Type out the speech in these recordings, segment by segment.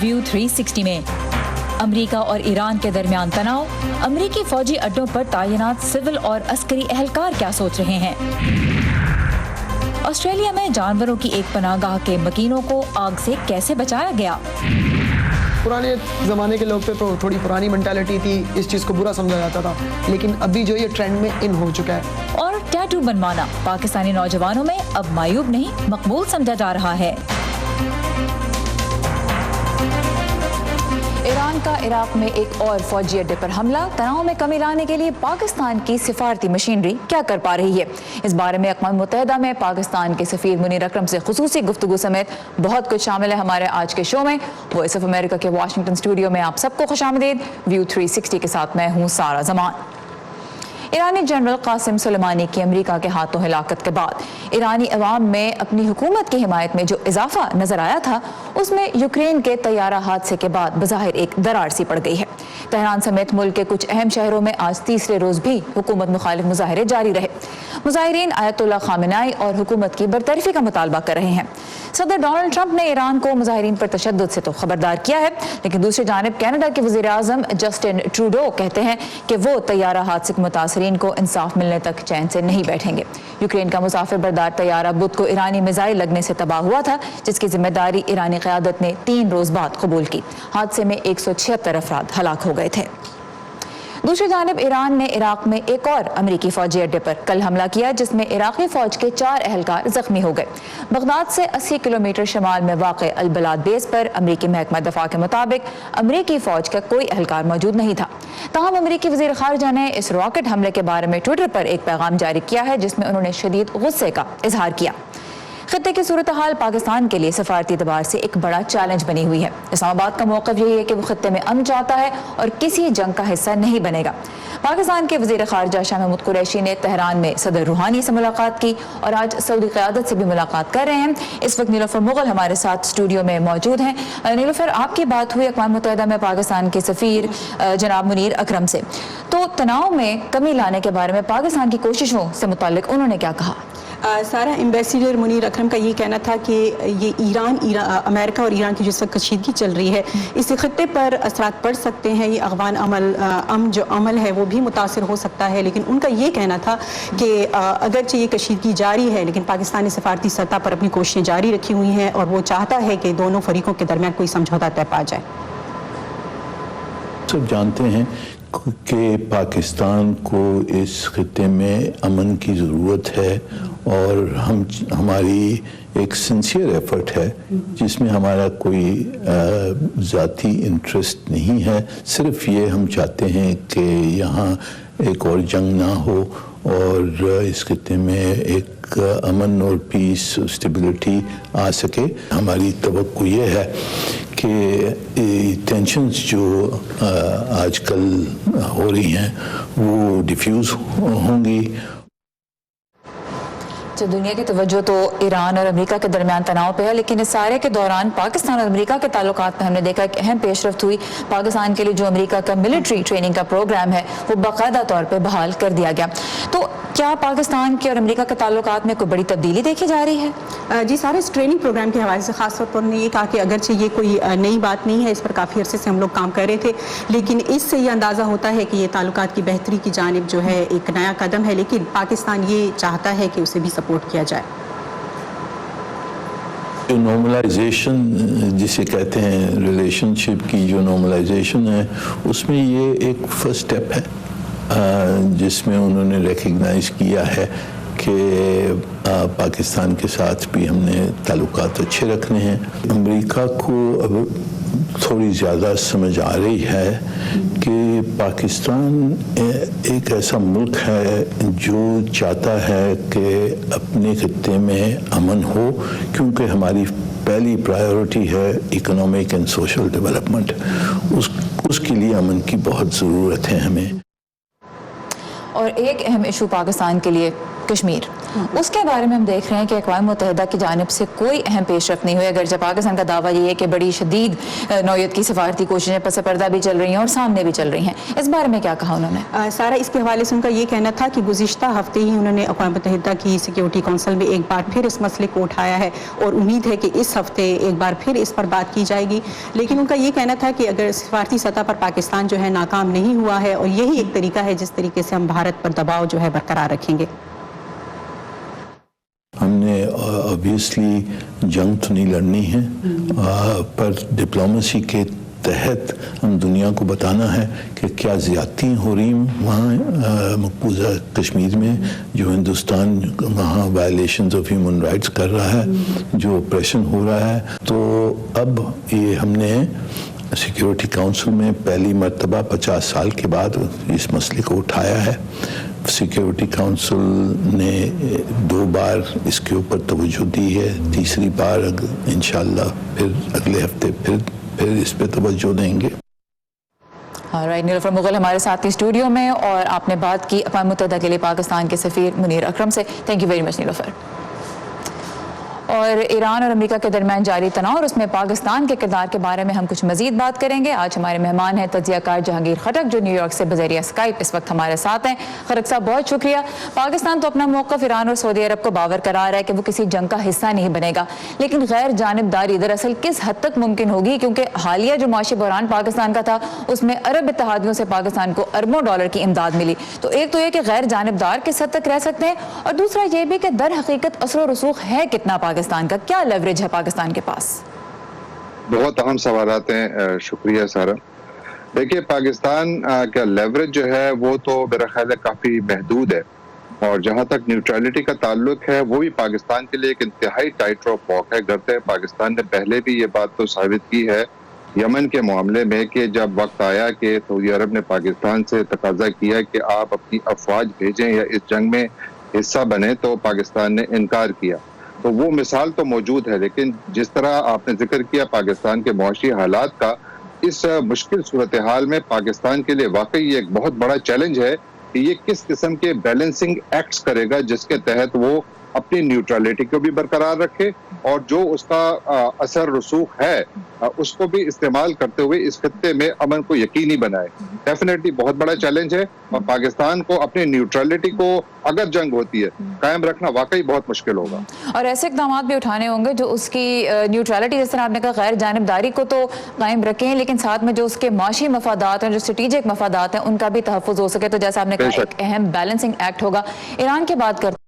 View 360 में। America और Iran के दरमियान तनाव, अमेरिकी फौजी अड्डों पर तैनात सिविल और अस्करी एहलकार क्या सोच रहे हैं। ऑस्ट्रेलिया में जानवरों की एक पनाहगाह के मकीनों को आग से कैसे बचाया गया। पुराने ज़माने के लोग पे तो थोड़ी पुरानी मेंटालिटी थी, इस चीज़ को बुरा समझा जाता था, लेकिन अभी जो ये ट्रेंड में इन हो चुका है। और टैटू बनवाना पाकिस्तानी नौजवानों में अब मायूब नहीं मकबूल समझा जा रहा है। ईरान का इराक में एक और फौजी अड्डे पर हमला, तनाव में कमी लाने के लिए पाकिस्तान की सिफारती मशीनरी क्या कर पा रही है। इस बारे में अक़वाम मुत्तहिदा में पाकिस्तान के सफ़ीर मुनीर अकरम से खुसूसी गुफ्तगू समेत बहुत कुछ शामिल है हमारे आज के शो में। वॉइस ऑफ अमेरिका के वाशिंगटन स्टूडियो में आप सबको खुशामदीद। व्यू 360 के साथ मैं हूँ सारा जमान। ईरानी जनरल कासिम सुलेमानी की अमेरिका के हाथों हिलाकत के बाद ईरानी अवाम में अपनी हुकूमत की हिमायत में जो इजाफा नजर आया था, उसमें यूक्रेन के तैयारा हादसे के बाद बज़ाहिर एक दरार सी पड़ गई है। तेहरान समेत मुल्क के कुछ अहम शहरों में आज तीसरे रोज भी हुकूमत मुखालिफ मुजाहरे जारी रहे। मुजाहिरीन आयतुल्लाह खामेनी और हुकूमत की बरतरफी का मुतालबा कर रहे हैं। सदर डोनाल्ड ट्रंप ने ईरान को मुजाहिरीन पर तशद्दुद से तो खबरदार किया है, लेकिन दूसरी जानिब कनाडा के वज़ीर आज़म जस्टिन ट्रूडो कहते हैं कि वो तैयारा हादसे के मुतासरीन को इंसाफ मिलने तक चैन से नहीं बैठेंगे। यूक्रेन का मुसाफिर बरदार तैयारा बुध को ईरानी मिसाइल लगने से तबाह हुआ था, जिसकी जिम्मेदारी ईरानी क़यादत ने 3 रोज बाद कबूल की। हादसे में 176 अफराद हलाक हो गए थे। दूसरी जानिब ईरान ने इराक में एक और अमेरिकी फौजी अड्डे पर कल हमला किया, जिसमें इराकी फौज के 4 एहलकार जख्मी हो गए। बगदाद से 80 किलोमीटर शमाल में वाक़ अल-बलाद बेस पर अमेरिकी महकमा दफा के मुताबिक अमेरिकी फौज का कोई एहलकार मौजूद नहीं था। ताहम अमेरिकी वज़ीर ख़ारिजा ने इस रॉकेट हमले के बारे में ट्विटर पर एक पैगाम जारी किया है, जिसमें उन्होंने शदीद गुस्से का इजहार किया। खत्ते की सूरत हाल पाकिस्तान के लिए सफारती एतबार से एक बड़ा चैलेंज बनी हुई है। इस्लामाबाद का मौक़िफ़ यही है कि वो खत्ते में अमन चाहता है और किसी जंग का हिस्सा नहीं बनेगा। पाकिस्तान के वज़ीर ख़ारिजा शाह महमूद कुरैशी ने तेहरान में सदर रूहानी से मुलाकात की और आज सऊदी क़यादत से भी मुलाकात कर रहे हैं। इस वक्त नीलोफर मुग़ल हमारे साथ स्टूडियो में मौजूद हैं। नीलोफर, आपकी बात हुई अक़वाम मुत्तहिदा में पाकिस्तान के सफ़ीर जनाब मुनीर अकरम से, तो तनाव में कमी लाने के बारे में पाकिस्तान की कोशिशों से मुताल्लिक़ उन्होंने क्या कहा। सारा एम्बेसडर मुनीर अकरम का ये कहना था कि ये अमेरिका और ईरान की जिस वक्त कशीदगी चल रही है, इससे खत्ते पर असरात पड़ सकते हैं। ये अफ़गान जो अमल है वो भी मुतासर हो सकता है, लेकिन उनका ये कहना था कि अगरचे ये कशीदगी जारी है, लेकिन पाकिस्तान ने सफारती सतह पर अपनी कोशिशें जारी रखी हुई हैं और वो चाहता है कि दोनों फरीकों के दरमियान कोई समझौता तय पा जाए। सब जानते हैं कि पाकिस्तान को इस खित्ते में अमन की ज़रूरत है और हमारी एक सिंसियर एफर्ट है जिसमें हमारा कोई ज़ाती इंटरेस्ट नहीं है। सिर्फ ये हम चाहते हैं कि यहाँ एक और जंग ना हो और इस खित्ते में एक अमन और पीस स्टेबिलिटी आ सके। हमारी तवक्को ये है कि टेंशन्स जो आजकल हो रही हैं वो डिफ्यूज़ होंगी। तो दुनिया की तवज्जो तो ईरान और अमेरिका के दरमियान तनाव पे है, लेकिन इस सारे के दौरान पाकिस्तान और अमेरिका के ताल्लुकात में हमने देखा कि अहम पेशरफ्त हुई। पाकिस्तान के लिए जो अमेरिका का मिलिट्री ट्रेनिंग का प्रोग्राम है वो बाकायदा तौर पे बहाल कर दिया गया। तो क्या पाकिस्तान के और अमेरिका के ताल्लुकात में कोई बड़ी तब्दीली देखी जा रही है? जी, सारे इस ट्रेनिंग प्रोग्राम के हवाले से खासतौर पर उन्होंने ये कहा कि अगरचे ये कोई नई बात नहीं है, इस पर काफ़ी अरसे से हम लोग काम कर रहे थे, लेकिन इससे ये अंदाज़ा होता है कि ये ताल्लुकात की बेहतरी की जानिब जो है एक नया कदम है, लेकिन पाकिस्तान ये चाहता है कि उसे भी सपोर्ट किया जाए। जो नॉर्मलाइजेशन जिसे कहते हैं, रिलेशनशिप की जो नॉर्मलाइजेशन है, उसमें ये एक फर्स्ट स्टेप है जिसमें उन्होंने रिकग्नाइज़ किया है कि पाकिस्तान के साथ भी हमने ताल्लुकात अच्छे रखने हैं। अमेरिका को अब थोड़ी ज़्यादा समझ आ रही है कि पाकिस्तान एक ऐसा मुल्क है जो चाहता है कि अपने खित्ते में अमन हो, क्योंकि हमारी पहली प्रायोरिटी है इकोनॉमिक एंड सोशल डेवलपमेंट। उसके लिए अमन की बहुत ज़रूरत है हमें। اور ایک اہم ایشو پاکستان کے لیے کشمیر، اس کے بارے میں ہم دیکھ رہے ہیں کہ اقوام متحدہ کی جانب سے کوئی اہم پیش رفت نہیں ہوئی، اگرچہ پاکستان کا دعویٰ یہ ہے کہ بڑی شدید نوعیت کی سفارتی کوششیں پس پردہ بھی چل رہی ہیں اور سامنے بھی چل رہی ہیں، اس بارے میں کیا کہا انہوں نے؟ سارا اس کے حوالے سے ان کا یہ کہنا تھا کہ گزشتہ ہفتے ہی انہوں نے اقوام متحدہ کی سیکیورٹی کونسل میں ایک بار پھر اس مسئلے کو اٹھایا ہے اور امید ہے کہ اس ہفتے ایک بار پھر اس پر بات کی جائے گی، لیکن ان کا یہ کہنا تھا کہ اگر سفارتی سطح پر پاکستان جو ہے ناکام نہیں ہوا ہے اور یہی ایک طریقہ ہے جس طریقے سے ہم بھارت پر دباؤ جو ہے برقرار رکھیں گے۔ ہم نے آبویسلی جنگ تو نہیں لڑنی ہے، پر ڈپلومیسی کے تحت ہم دنیا کو بتانا ہے کہ کیا زیادتی ہو رہی وہاں مقبوضہ کشمیر میں، جو ہندوستان وہاں وائلیشنز آف ہیومن رائٹس کر رہا ہے، جو اپریشن ہو رہا ہے۔ تو اب یہ ہم نے سیکیورٹی کونسل میں پہلی مرتبہ 50 سال کے بعد اس مسئلے کو اٹھایا ہے۔ سیکیورٹی کونسل نے 2 بار اس کے اوپر توجہ دی ہے، تیسری بار انشاءاللہ پھر اگلے ہفتے پھر اس پہ توجہ دیں گے۔ نیلوفر مغل ہمارے ساتھ اسٹوڈیو میں، اور آپ نے بات کی اقوام متحدہ کے لیے پاکستان کے سفیر منیر اکرم سے، تھینک یو ویری مچ نیلوفر۔ اور ایران اور امریکہ کے درمیان جاری تناؤ اور اس میں پاکستان کے کردار کے بارے میں ہم کچھ مزید بات کریں گے۔ آج ہمارے مہمان ہیں تجزیہ کار جہانگیر خٹک، جو نیو یارک سے بذریعہ اسکائپ اس وقت ہمارے ساتھ ہیں۔ خٹک صاحب بہت شکریہ۔ پاکستان تو اپنا موقف ایران اور سعودی عرب کو باور کرا رہا ہے کہ وہ کسی جنگ کا حصہ نہیں بنے گا، لیکن غیر جانبداری دراصل کس حد تک ممکن ہوگی؟ کیونکہ حالیہ جو معاشی بحران پاکستان کا تھا اس میں عرب اتحادیوں سے پاکستان کو اربوں ڈالر کی امداد ملی، تو ایک تو یہ کہ غیر جانبدار کس حد تک رہ سکتے ہیں، اور دوسرا یہ بھی کہ در حقیقت اثر و رسوخ ہے کتنا پاکستان کا، کیا لیوریج ہے پاکستان کے پاس؟ بہت اہم سوالات ہیں، شکریہ سارا۔ دیکھیے پاکستان کا لیوریج جو ہے وہ تو میرا خیال ہے کافی محدود ہے، اور جہاں تک نیوٹرلٹی کا تعلق ہے وہ بھی پاکستان کے لیے ایک انتہائی ٹائٹ روپ واک ہے۔ گرتے پاکستان نے پہلے بھی یہ بات تو ثابت کی ہے یمن کے معاملے میں کہ جب وقت آیا کہ سعودی عرب نے پاکستان سے تقاضا کیا کہ آپ اپنی افواج بھیجیں یا اس جنگ میں حصہ بنیں، تو پاکستان نے انکار کیا۔ تو وہ مثال تو موجود ہے، لیکن جس طرح آپ نے ذکر کیا پاکستان کے معاشی حالات کا، اس مشکل صورتحال میں پاکستان کے لیے واقعی یہ ایک بہت بڑا چیلنج ہے کہ یہ کس قسم کے بیلنسنگ ایکٹس کرے گا جس کے تحت وہ اپنی نیوٹرلٹی کو بھی برقرار رکھے اور جو اس کا اثر رسوخ ہے اس کو بھی استعمال کرتے ہوئے اس خطے میں امن کو یقینی بنائے۔ ڈیفینیٹلی بہت بڑا چیلنج ہے، اور پاکستان کو اپنی نیوٹرلٹی کو اگر جنگ ہوتی ہے قائم رکھنا واقعی بہت مشکل ہوگا، اور ایسے اقدامات بھی اٹھانے ہوں گے جو اس کی نیوٹرلٹی، جس طرح آپ نے کہا غیر جانبداری کو تو قائم رکھیں، لیکن ساتھ میں جو اس کے معاشی مفادات ہیں، جو اسٹریٹجک مفادات ہیں، ان کا بھی تحفظ ہو سکے۔ تو جیسا آپ نے کہا ایک اہم بیلنسنگ ایکٹ ہوگا۔ ایران کی بات کرتے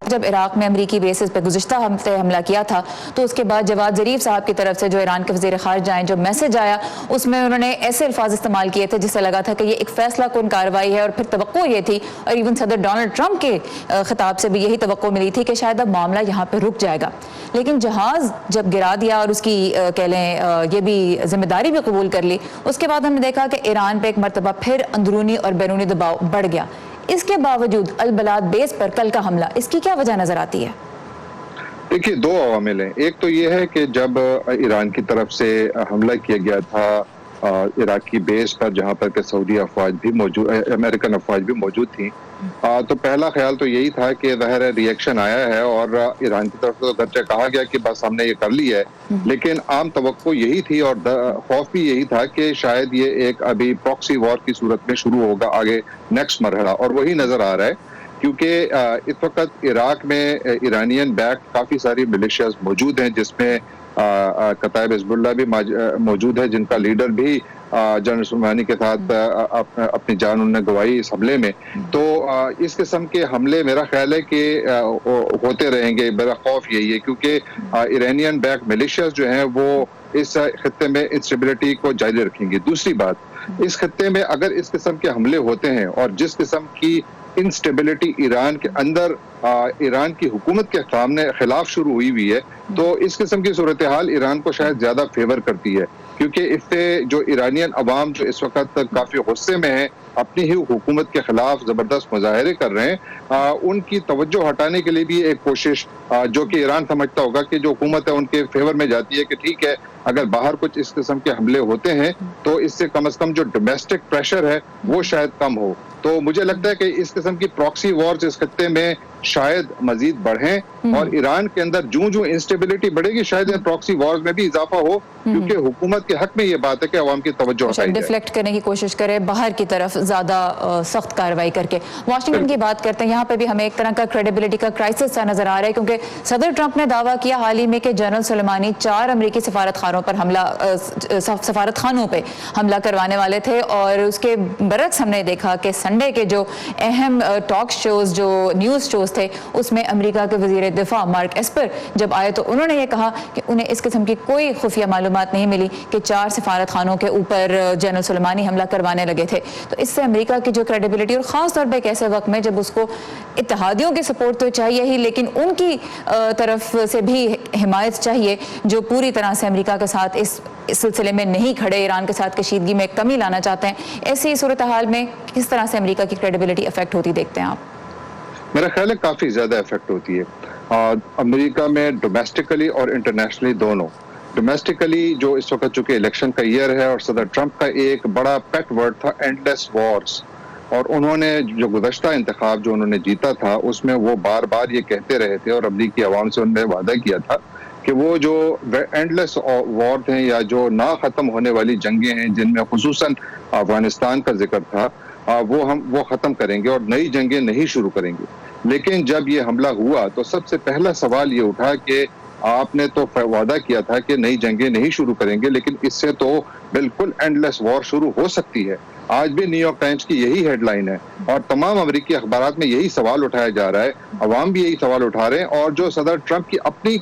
جب عراق میں امریکی بیسز پہ گزشتہ ہفتے حملہ کیا تھا، تو اس کے بعد جواد ظریف صاحب کی طرف سے جو ایران کے وزیر خارجہ ہیں، جو میسج آیا اس میں انہوں نے ایسے الفاظ استعمال کیے تھے جس سے لگا تھا کہ یہ ایک فیصلہ کن کارروائی ہے، اور پھر توقع یہ تھی، اور ایون صدر ڈونلڈ ٹرمپ کے خطاب سے بھی یہی توقع ملی تھی کہ شاید اب معاملہ یہاں پہ رک جائے گا، لیکن جہاز جب گرا دیا اور اس کی کہہ لیں یہ بھی ذمہ داری بھی قبول کر لی، اس کے بعد ہم نے دیکھا کہ ایران پہ ایک مرتبہ پھر اندرونی اور بیرونی دباؤ بڑھ گیا۔ اس کے باوجود البلاد بیس پر کل کا حملہ، اس کی کیا وجہ نظر آتی ہے؟ دیکھیے 2 عوامل ہیں۔ ایک تو یہ ہے کہ جب ایران کی طرف سے حملہ کیا گیا تھا عراقی بیس پر، جہاں پر کہ سعودی افواج بھی موجود، امریکن افواج بھی موجود تھیں، تو پہلا خیال تو یہی تھا کہ ظاہر ہے ریئیکشن آیا ہے، اور ایران کی طرف سے گرچہ کہا گیا کہ بس ہم نے یہ کر لی ہے، لیکن عام توقع یہی تھی اور خوف بھی یہی تھا کہ شاید یہ ایک ابھی پراکسی وار کی صورت میں شروع ہوگا آگے نیکسٹ مرحلہ، اور وہی نظر آ رہا ہے، کیونکہ اس وقت عراق میں ایرانین بیک کافی ساری ملیشیاز موجود ہیں، جس میں کتائب حزب اللہ بھی موجود ہے، جن کا لیڈر بھی جنرل سلیمانی کے ساتھ اپنی جان انہوں نے گوائی اس حملے میں۔ تو اس قسم کے حملے میرا خیال ہے کہ ہوتے رہیں گے، میرا خوف یہی ہے، کیونکہ ایرانین بیک ملیشیاز جو ہیں وہ اس خطے میں انسٹیبلٹی کو جاری رکھیں گی۔ دوسری بات، اس خطے میں اگر اس قسم کے حملے ہوتے ہیں اور جس قسم کی انسٹیبلٹی ایران کے اندر ایران کی حکومت کے خلاف شروع ہوئی ہے، تو اس قسم کی صورتحال ایران کو شاید زیادہ فیور کرتی ہے، کیونکہ اس سے جو ایرانین عوام جو اس وقت کافی غصے میں ہیں اپنی ہی حکومت کے خلاف زبردست مظاہرے کر رہے ہیں، ان کی توجہ ہٹانے کے لیے بھی ایک کوشش جو کہ ایران سمجھتا ہوگا کہ جو حکومت ہے ان کے فیور میں جاتی ہے کہ ٹھیک ہے اگر باہر کچھ اس قسم کے حملے ہوتے ہیں تو اس سے کم از کم جو ڈومیسٹک پریشر ہے وہ شاید کم ہو. تو مجھے لگتا ہے کہ اس قسم کی پراکسی وارز اس خطے میں شاید مزید بڑھیں اور ایران کے اندر جوں انسٹیبلٹی بڑھے گی شاید پراکسی وارز میں بھی اضافہ ہو، کیونکہ حکومت کے حق میں یہ بات ہے کہ عوام کی توجہ ہٹائی جائے، ڈیفلیکٹ کرنے کی کوشش کرے باہر کی طرف زیادہ سخت کارروائی کر کے. واشنگٹن کی بات کرتے ہیں، یہاں پہ بھی ہمیں ایک طرح کا کریڈیبلٹی کا کرائسس سا نظر آ رہا ہے، کیونکہ صدر ٹرمپ نے دعویٰ کیا حال ہی میں کہ جنرل سلیمانی 4 امریکی سفارت خانوں پہ حملہ کروانے والے تھے، اور اس کے برعکس ہم نے دیکھا کہ سنڈے کے جو اہم ٹاک شوز جو نیوز شوز تھے اس میں امریکہ کے وزیر دفاع مارک ایسپر جب آئے تو انہوں نے یہ کہا کہ انہیں اس قسم کی کوئی خفیہ معلومات نہیں ملی کہ 4 سفارت خانوں کے اوپر جنرل سلیمانی حملہ کروانے لگے تھے. تو اس سے امریکہ کی جو کریڈیبلٹی، اور خاص طور پہ ایک ایسے وقت میں جب اس کو اتحادیوں کی سپورٹ تو چاہیے ہی لیکن ان کی طرف سے بھی حمایت چاہیے جو پوری طرح سے امریکہ کے ساتھ اس سلسلے میں نہیں کھڑے، ایران کے ساتھ کشیدگی میں کمی لانا چاہتے ہیں. ایسی صورتحال میں کس طرح سے امریکہ کی کریڈیبلٹی افیکٹ ہوتی دیکھتے ہیں آپ؟ میرا خیال ہے کافی زیادہ افیکٹ ہوتی ہے امریکہ میں، ڈومیسٹکلی اور انٹرنیشنلی دونوں. ڈومیسٹکلی جو اس وقت چونکہ الیکشن کا ایئر ہے اور صدر ٹرمپ کا ایک بڑا پیٹ ورڈ تھا اینڈلیس وارز، اور انہوں نے جو گزشتہ انتخاب جو انہوں نے جیتا تھا اس میں وہ بار بار یہ کہتے رہے تھے اور امریکی عوام سے انہوں نے وعدہ کیا تھا کہ وہ جو اینڈلیس وار ہیں یا جو نہ ختم ہونے والی جنگیں ہیں جن میں خصوصاً افغانستان کا ذکر تھا وہ ختم کریں گے اور نئی جنگیں نہیں شروع کریں گے. لیکن جب یہ حملہ ہوا تو سب سے پہلا سوال یہ اٹھا کہ آپ نے تو وعدہ کیا تھا کہ نئی جنگیں نہیں شروع کریں گے، لیکن اس سے تو بالکل اینڈلیس وار شروع ہو سکتی ہے. آج بھی نیو یارک ٹائمز کی یہی ہیڈ لائن ہے اور تمام امریکی اخبارات میں یہی سوال اٹھایا جا رہا ہے، عوام بھی یہی سوال اٹھا رہے ہیں، اور جو صدر ٹرمپ کی اپنی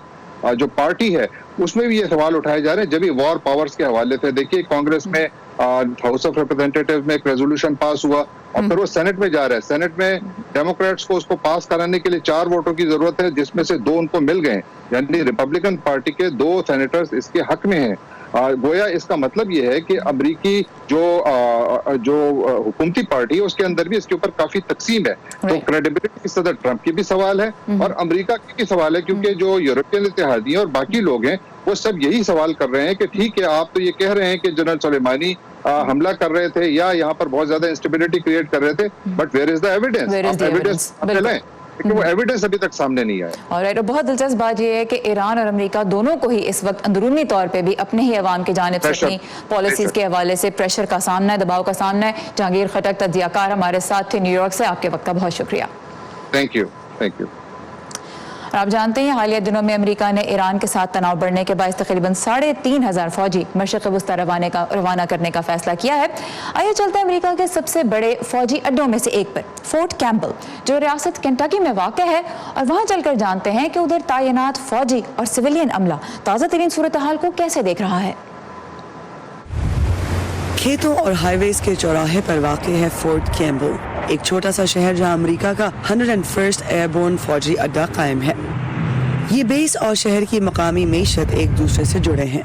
جو پارٹی ہے اس میں بھی یہ سوال اٹھائے جا رہے ہیں. جب یہ وار پاورز کے حوالے سے دیکھیے کانگریس میں ہاؤس آف ریپرزینٹیٹیو میں ایک ریزولوشن پاس ہوا اور پھر وہ سینٹ میں جا رہا ہے. سینٹ میں ڈیموکریٹس کو اس کو پاس کرانے کے لیے 4 ووٹوں کی ضرورت ہے جس میں سے 2 ان کو مل گئے، یعنی ریپبلکن پارٹی کے 2 سینیٹرز اس کے حق میں ہیں. گویا اس کا مطلب یہ ہے کہ امریکی جو حکومتی پارٹی ہے اس کے اندر بھی اس کے اوپر کافی تقسیم ہے. تو کریڈیبلٹی صدر ٹرمپ کی بھی سوال ہے اور امریکہ کی بھی سوال ہے، کیونکہ جو یورپین اتحادی اور باقی لوگ ہیں وہ سب یہی سوال کر رہے ہیں کہ ٹھیک ہے آپ تو یہ کہہ رہے ہیں کہ جنرل سلیمانی حملہ کر رہے تھے یا یہاں پر بہت زیادہ انسٹیبلٹی کریٹ کر رہے تھے، but where is the evidence? کہ وہ ایویڈنس ابھی تک سامنے نہیں آیا. اور بہت دلچسپ بات یہ ہے کہ ایران اور امریکہ دونوں کو ہی اس وقت اندرونی طور پہ بھی اپنے ہی عوام کی جانب سے اپنی پالیسیز کے حوالے سے پریشر کا سامنا ہے، دباؤ کا سامنا ہے. جہانگیر خٹک تجزیہ کار ہمارے ساتھ تھے نیو یارک سے، آپ کے وقت کا بہت شکریہ. Thank you. اور آپ جانتے ہیں حالیہ دنوں میں امریکہ نے ایران کے ساتھ تناؤ بڑھنے کے باعث تقریباً 3,500 فوجی مشرق وسطی روانہ کرنے کا فیصلہ کیا ہے. آئیے چلتے ہیں امریکہ کے سب سے بڑے فوجی اڈوں میں سے ایک پر، فورٹ کیمبل جو ریاست کنٹکی میں واقع ہے، اور وہاں چل کر جانتے ہیں کہ ادھر تعینات فوجی اور سویلین عملہ تازہ ترین صورتحال کو کیسے دیکھ رہا ہے. کھیتوں اور ہائی ویز کے چوراہے پر واقع ہے فورٹ کیمبل، ایک چھوٹا سا شہر جہاں امریکہ کا 101 ایئر بورن فوجی اڈا قائم ہے. یہ بیس اور شہر کی مقامی معیشت ایک دوسرے سے جڑے ہیں.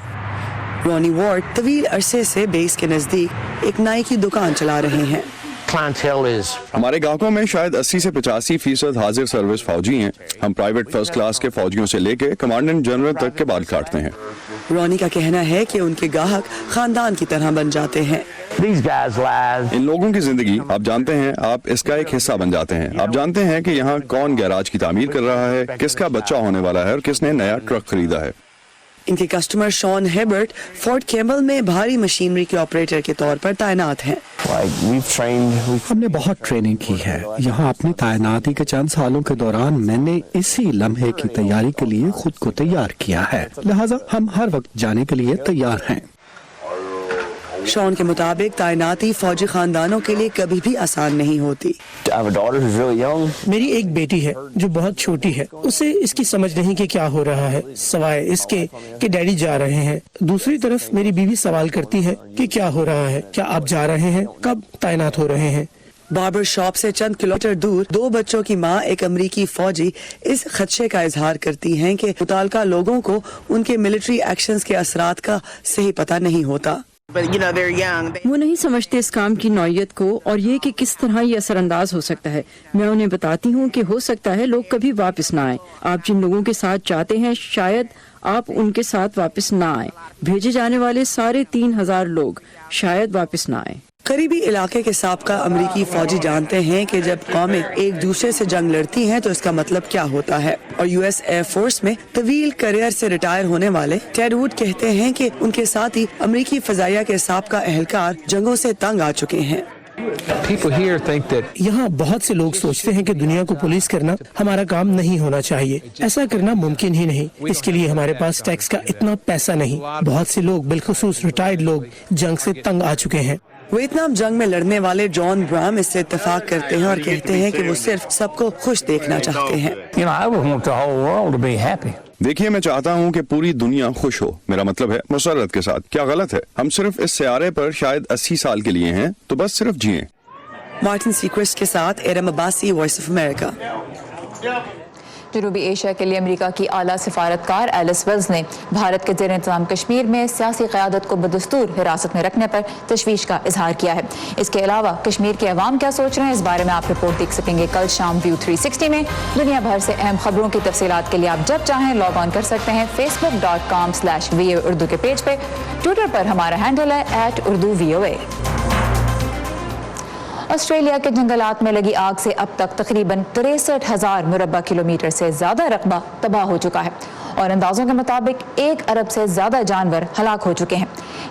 رونی وارڈ طویل عرصے سے بیس کے نزدیک ایک نائی کی دکان چلا رہے ہیں. ہمارے گاہکوں میں شاید 80 سے 85% حاضر سروس فوجی ہیں. ہم پرائیویٹ فرسٹ کلاس کے فوجیوں سے لے کے کمانڈنٹ جنرل تک کے بال کاٹتے ہیں. رونی کا کہنا ہے کہ ان کے گاہک خاندان کی طرح بن جاتے ہیں. ان لوگوں کی زندگی آپ جانتے ہیں، آپ اس کا ایک حصہ بن جاتے ہیں. آپ جانتے ہیں کہ یہاں کون گیراج کی تعمیر کر رہا ہے، کس کا بچہ ہونے والا ہے اور کس نے نیا ٹرک خریدا ہے. ان کے کسٹمر شون ہیبرٹ فورٹ کیمبل میں بھاری مشینری کے آپریٹر کے طور پر تعینات ہیں. ہم نے بہت ٹریننگ کی ہے یہاں. اپنی تعیناتی کے چند سالوں کے دوران میں نے اسی لمحے کی تیاری کے لیے خود کو تیار کیا ہے، لہٰذا ہم ہر وقت جانے کے لیے تیار ہیں. شون کے مطابق تعیناتی فوجی خاندانوں کے لیے کبھی بھی آسان نہیں ہوتی. میری ایک بیٹی ہے جو بہت چھوٹی ہے، اسے اس کی سمجھ نہیں کہ کیا ہو رہا ہے سوائے اس کے کہ ڈیڈی جا رہے ہیں. دوسری طرف میری بیوی سوال کرتی ہے کہ کیا ہو رہا ہے، کیا آپ جا رہے ہیں، کب تعینات ہو رہے ہیں. باربر شاپ سے چند کلومیٹر دور 2 بچوں کی ماں ایک امریکی فوجی اس خدشے کا اظہار کرتی ہیں کہ متعلقہ لوگوں کو ان کے ملٹری ایکشنز کے اثرات کا صحیح پتہ نہیں ہوتا. वो नहीं समझते इस काम की नौयत को और ये कि किस तरह ये असरअंदाज हो सकता है। मैं उन्हें बताती हूँ कि हो सकता है लोग कभी वापस ना आए। आप जिन लोगों के साथ जाते हैं शायद आप उनके साथ वापस ना आए। भेजे जाने वाले सारे 3000 लोग शायद वापस ना आए। करीबी इलाके के साबका अमरीकी फौजी जानते हैं कि जब कौमें एक दूसरे से जंग लड़ती हैं तो इसका मतलब क्या होता है। और यूएस एयर फोर्स में तवील करियर से रिटायर होने वाले टेड वुड कहते हैं कि उनके साथी अमरीकी फजाइया के साबका एहलकार जंगों से तंग आ चुके हैं। यहाँ बहुत से लोग सोचते हैं कि दुनिया को पुलिस करना हमारा काम नहीं होना चाहिए। ऐसा करना मुमकिन ही नहीं। इसके लिए हमारे पास टैक्स का इतना पैसा नहीं। बहुत से लोग बिलखुसूस रिटायर्ड लोग जंग से तंग आ चुके हैं। वियतनाम जंग में लड़ने वाले जॉन ब्राम इससे इत्तेफाक करते हैं और कहते हैं कि वो सिर्फ सबको खुश देखना चाहते हैं। देखिए, मैं चाहता हूँ कि पूरी दुनिया खुश हो। मेरा मतलब है मुसर्रत के साथ। क्या गलत है? हम सिर्फ इस सियारे पर शायद 80 साल के लिए हैं, तो बस सिर्फ जिएं। मार्टिन सीक्वेस्ट के साथ Eram Abbasi, voice of America. जनूबी एशिया के लिए अमेरिका की आला सिफारतकार एलिस वेल्स ने भारत के ज़ेर इंतज़ाम कश्मीर में सियासी क़यादत को बदस्तूर हिरासत में रखने पर तशवीश का इजहार किया है। इसके अलावा कश्मीर के अवाम क्या सोच रहे हैं, इस बारे में आप रिपोर्ट देख सकेंगे कल शाम व्यू 360 में। दुनिया भर से अहम खबरों की तफसीलात के लिए आप जब चाहें लॉग ऑन कर सकते हैं facebook.com/VOA उर्दू के पेज पे। ट्विटर पर हमारा हैंडल है @urduvoa। ऑस्ट्रेलिया के जंगलात में लगी आग से अब तक तकरीबन 63,000 मुरब्बा किलोमीटर से ज्यादा रकबा तबाह हो चुका है और अंदाजों के मुताबिक 1 अरब से ज्यादा जानवर हलाक हो चुके हैं।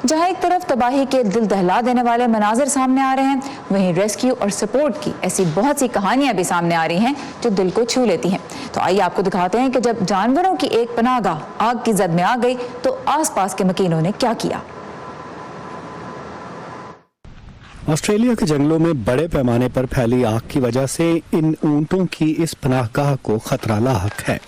जहां एक तरफ तबाही के दिल दहला देने वाले मनाजिर सामने आ रहे हैं, वहीं रेस्क्यू और सपोर्ट की ऐसी बहुत सी कहानियां भी सामने आ रही हैं जो दिल को छू लेती हैं। तो आइए आपको दिखाते हैं कि जब जानवरों की एक पनाहगाह आग की जद में आ गई तो आसपास के मकीनों ने क्या किया। ऑस्ट्रेलिया के जंगलों में बड़े पैमाने पर फैली आग की वजह से इन ऊंटों की इस पनाहगाह को खतरा लाहक है।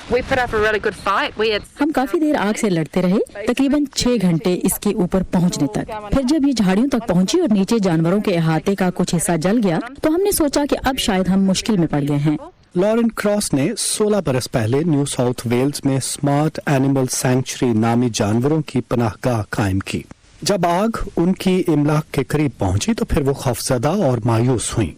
हम काफी देर आग से लड़ते रहे, तकरीबन 6 घंटे इसके ऊपर पहुंचने तक। फिर जब ये झाड़ियों तक पहुंची और नीचे जानवरों के अहाते का कुछ हिस्सा जल गया तो हमने सोचा कि अब शायद हम मुश्किल में पड़ गए हैं। लॉरेन क्रॉस ने 16 बरस पहले न्यू साउथ वेल्स में स्मार्ट एनिमल सैंक्चुरी नामी जानवरों की पनाहगाह कायम की। जब आग उनकी इमलाक के करीब पहुंची तो फिर वो खौफजदा और मायूस हुई।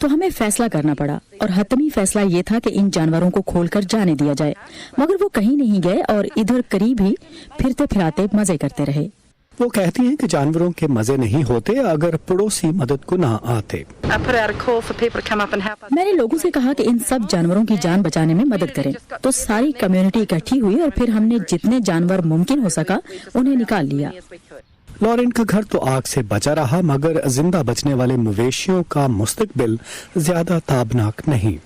तो हमें फैसला करना पड़ा और हतमी फैसला ये था कि इन जानवरों को खोलकर जाने दिया जाए, मगर वो कहीं नहीं गए और इधर करीब ही फिरते फिराते मजे करते रहे। वो कहती हैं कि जानवरों के मजे नहीं होते अगर पड़ोसी मदद को ना आते। मैंने लोगों से कहा कि इन सब जानवरों की जान बचाने में मदद करें, तो सारी कम्युनिटी इकट्ठी हुई और फिर हमने जितने जानवर मुमकिन हो सका उन्हें निकाल लिया। लॉरेन का घर तो आग से बचा रहा, मगर जिंदा बचने वाले मवेशियों का मुस्तकबिल ज्यादा ताबनाक नहीं।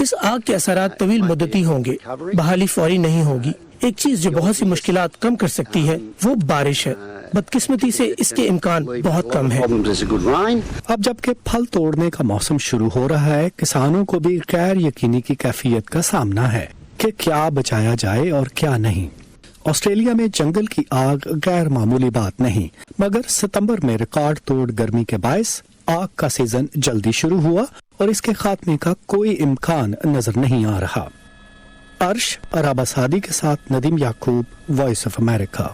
इस आग के असरात तवील मुद्दती होंगे, बहाली फौरी नहीं होगी। एक चीज जो बहुत सी मुश्किलात कम कर सकती है वो बारिश है। बदकिस्मती से इसके इम्कान बहुत कम है। अब जबकि फल तोड़ने का मौसम शुरू हो रहा है, किसानों को भी गैर यकीनी की कैफियत का सामना है कि क्या बचाया जाए और क्या नहीं। ऑस्ट्रेलिया में जंगल की आग गैर मामूली बात नहीं, मगर सितंबर में रिकॉर्ड तोड़ गर्मी के बायस आग का सीजन जल्दी शुरू हुआ और इसके खात्मे का कोई इम्कान नजर नहीं आ रहा। अर्श अराबा सादी के साथ नदीम याकूब, वॉइस ऑफ अमेरिका।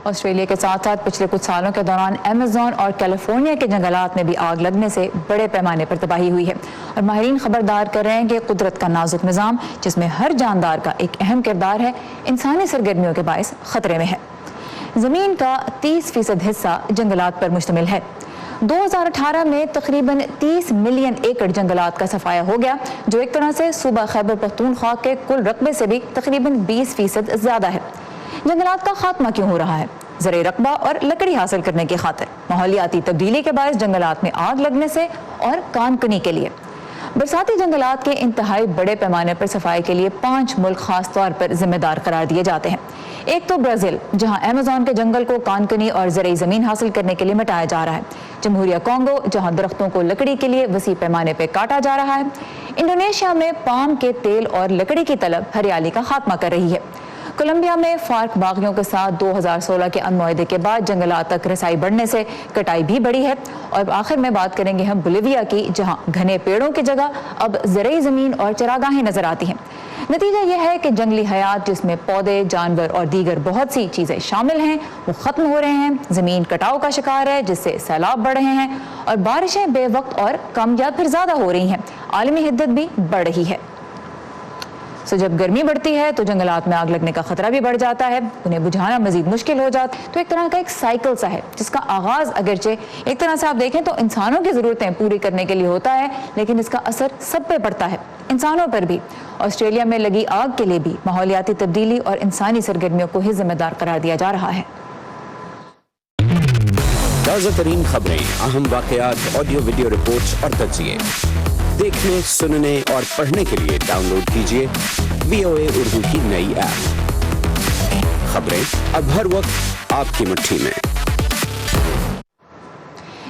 ऑस्ट्रेलिया के साथ साथ पिछले कुछ सालों के दौरान अमेज़न और कैलिफोर्निया के जंगलात में भी आग लगने से बड़े पैमाने पर तबाही हुई है और माहिरीन खबरदार कर रहे हैं कि कुदरत का नाजुक निज़ाम, जिसमें हर जानदार का एक अहम किरदार है, इंसानी सरगर्मियों के बायस खतरे में है। ज़मीन का 30% हिस्सा जंगलात पर मुश्तमिल है। 2018 में तकरीबन 30 मिलियन एकड़ जंगलात का सफाया हो गया, जो एक तरह से सूबा खैबर पख्तूनख्वा के कुल रकबे से भी तकरीबन 20% ज्यादा है। जंगलात का खात्मा क्यों हो रहा है? ज़रे रकबा और लकड़ी हासिल करने की खातिर, माहौलियाती तब्दीली के बायस जंगलात में आग लगने से और कानकनी के लिए। बरसाती जंगलात के इंतहाई बड़े पैमाने पर सफाई के लिए 5 मुल्क खास तौर पर जिम्मेदार करार दिए जाते हैं। एक तो ब्राजील, जहां अमेज़न के जंगल को कानकनी और ज़रूरी ज़मीन हासिल करने के लिए मिटाया जा रहा है। जमहूरिया कॉन्गो, जहां दरख्तों को लकड़ी के लिए वसी पैमाने पर काटा जा रहा है। इंडोनेशिया में पाम के तेल और लकड़ी की तलब हरियाली का खात्मा कर रही है। कोलंबिया में फार्क बागियों के साथ 2016 के अमन के बाद जंगलात तक रसाई बढ़ने से कटाई भी बढ़ी है। और आखिर में बात करेंगे हम बोलिविया की, जहां घने पेड़ों की जगह अब ज़रूरी ज़मीन और चरागाहें नजर आती हैं। नतीजा यह है कि जंगली हयात जिसमें पौधे, जानवर और दीगर बहुत सी चीज़ें शामिल हैं वो ख़त्म हो रहे हैं। ज़मीन कटाव का शिकार है जिससे सैलाब बढ़ रहे हैं और बारिशें बेवक्त और कम या फिर ज़्यादा हो रही हैं। आलमी हिद्दत भी बढ़ रही है। सो जब गर्मी बढ़ती है तो जंगलात में आग लगने का खतरा भी बढ़ जाता है, उन्हें बुझाना मजीद मुश्किल हो जाता है। तो एक तरह का एक साइकिल सा है जिसका आगाज़ अगरचे एक तरह से आप देखें तो इंसानों की ज़रूरतें पूरी करने के लिए होता है, लेकिन इसका असर सब पे पड़ता है, इंसानों पर भी। ऑस्ट्रेलिया में लगी आग के लिए भी माहौलियाती तब्दीली और इंसानी सरगर्मियों को ही जिम्मेदार करार दिया जा रहा है। ताज़ा तरीन खबरें, अहम वाक़यात, ऑडियो वीडियो रिपोर्ट्स और तज्ज़िये देखने, सुनने और पढ़ने के लिए डाउनलोड कीजिए VOA उर्दू की नई ऐप। खबरें अब हर वक्त आपकी मुट्ठी में।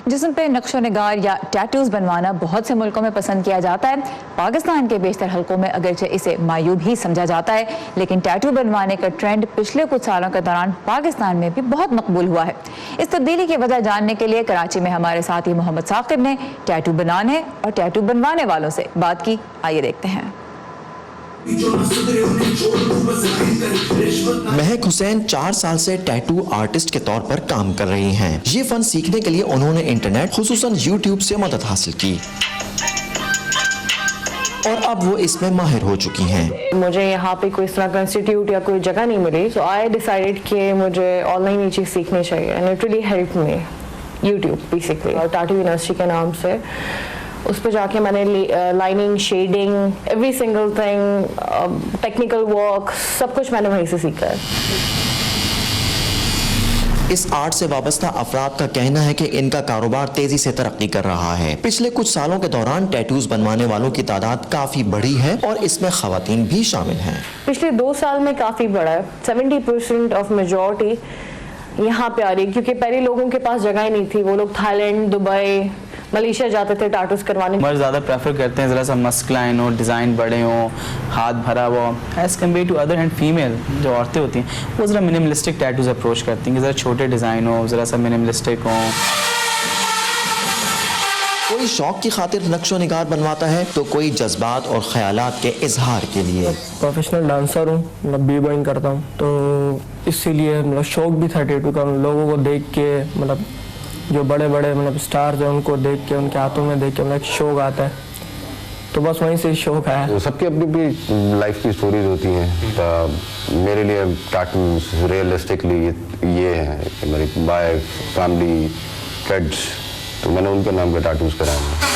जिस्म पे नक्शो निगार या टैटूज बनवाना बहुत से मुल्कों में पसंद किया जाता है। पाकिस्तान के बेशतर हलकों में अगरचे इसे मायूब ही समझा जाता है, लेकिन टैटू बनवाने का ट्रेंड पिछले कुछ सालों के दौरान पाकिस्तान में भी बहुत मकबूल हुआ है। इस तब्दीली की वजह जानने के लिए कराची में हमारे साथी मोहम्मद साकिब ने टैटू बनाने और टैटू बनवाने वालों से बात की। आइए देखते हैं। महक हुसैन 4 साल से टैटू आर्टिस्ट के तौर पर काम कर रही हैं। ये फन सीखने के लिए उन्होंने इंटरनेट खुसूसन YouTube से मदद हासिल की और अब वो इसमें माहिर हो चुकी हैं। मुझे यहाँ पे कोई इस तरह का इंस्टीट्यूट या कोई जगह नहीं मिली, सो आई डिसाइडेड कि मुझे ऑनलाइन ये चीज़ सीखनी चाहिए and it really help me. YouTube basically और टैटू यूनिवर्सिटी के नाम से उस पर जाके मैंने lining, shading, every single thing, technical work, सब कुछ मैंने वहीं से सीखा है। इस आर्ट से वाबस्ता अफराद का कहना है कि इनका कारोबार तेजी से तरक्की कर रहा है। पिछले कुछ सालों के दौरान टैटूज बनवाने वालों की तादाद काफी बढ़ी है और इसमें खवातीन भी शामिल हैं। पिछले 2 साल में काफी बढ़ा है। 70% ऑफ मेजॉरिटी यहाँ पे आ रही है, क्योंकि पहले लोगों के पास जगह ही नहीं थी। वो लोग थाईलैंड, दुबई, मलेशिया जाते थे टैटूज करवाने। मर्द ज़्यादा प्रेफर करते हैं ज़रा सा मस्कुलाइन हो, डिज़ाइन बड़े हो, हाथ भरा हुआ, as compare to other hand female जो औरतें होती हैं वो ज़रा मिनिमलिस्टिक टैटूज अप्रोच करती हैं कि ज़रा छोटे डिज़ाइन हो, ज़रा सा मिनिमलिस्टिक हो। कोई शौक की खातिर नक्शो निगार बनवाता है तो कोई जज्बात और ख्यालात के इजहार के लिए। प्रोफेशनल डांसर हूँ, मतलब बी बॉइंग करता हूँ, तो इसीलिए मतलब शौक भी था टैटू का। लोगों को देख के, मतलब जो बड़े बड़े मतलब स्टार्स हैं उनको देख के, उनके हाथों में देख के मतलब शौक आता है, तो बस वहीं से शौक आया। तो सबकी अपनी अपनी लाइफ की स्टोरीज होती हैं। तो मेरे लिए टैटू रियलिस्टिकली ये है कि मेरी वाइफ, फैमिली, किड्स, तो मैंने उनके नाम के टैटूज कराए हैं।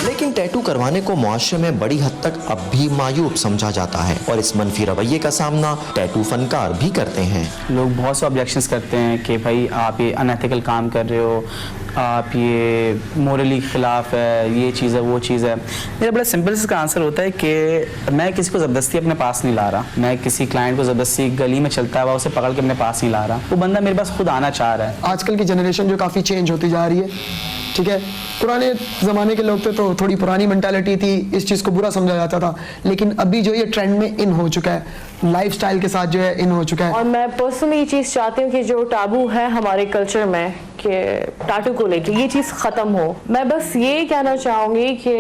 लेकिन टैटू करवाने को मुआशरे में बड़ी हद तक अब भी मायूब समझा जाता है और इस मनफी रवैये का सामना टैटू फनकार भी करते हैं। लोग बहुत से ऑब्जेक्शंस करते हैं कि भाई आप ये अनएथिकल काम कर रहे हो, आप ये मोरली खिलाफ है, ये चीज़ है, वो चीज़ है। मेरा बड़ा सिंपल इसका आंसर होता है कि मैं किसी को ज़बरदस्ती अपने पास नहीं ला रहा। मैं किसी क्लाइंट को ज़बरदस्ती गली में चलता है उसे पकड़ के अपने पास नहीं ला रहा। वो बंदा मेरे पास खुद आना चाह रहा है। आजकल की जनरेशन जो काफ़ी चेंज होती जा रही है, ठीक है। पुराने ज़माने के लोग थे तो थोड़ी पुरानी मेंटालिटी थी, इस चीज़ को बुरा समझा जाता था, लेकिन अभी जो ये ट्रेंड में इन हो चुका है, लाइफस्टाइल के साथ जो है इन हो चुका है। और मैं पर्सनली ये चीज़ चाहती हूँ कि जो टाबू है हमारे कल्चर में कि टैटू को लेके ये चीज़ ख़त्म हो। मैं बस ये कहना चाहूँगी कि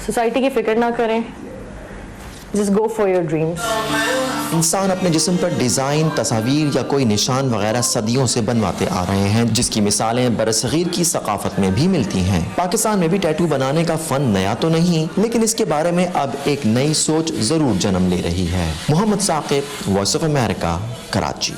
सोसाइटी की फिक्र ना करें, just go for your dreams. इंसान अपने जिस्म पर डिज़ाइन, तस्वीर या कोई निशान वगैरह सदियों से बनवाते आ रहे हैं, जिसकी मिसालें बरसगीर की सकाफत में भी मिलती हैं। पाकिस्तान में भी टैटू बनाने का फन नया तो नहीं, लेकिन इसके बारे में अब एक नई सोच ज़रूर जन्म ले रही है। Mohammad Saqib, Voice of America, Karachi.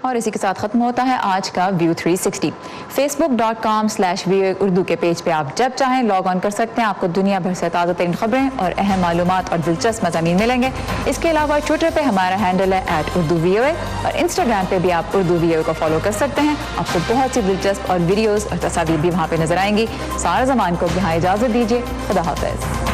और इसी के साथ ख़त्म होता है आज का व्यू 360। facebook.com/VOA उर्दू के पेज पे आप जब चाहें लॉग ऑन कर सकते हैं। आपको दुनिया भर से ताज़ा तरीन खबरें और अहम मालूमात और दिलचस्प मज़ामीन मिलेंगे। इसके अलावा ट्विटर पे हमारा हैंडल है @UrduVOA और इंस्टाग्राम पे भी आप उर्दू VOA को फॉलो कर सकते हैं। आपको बहुत सी दिलचस्प और वीडियोज़ और तस्वीर भी वहाँ पर नजर आएंगी। सारा ज़मान को यहाँ इजाज़त दीजिए। खुदा हाफ़िज़।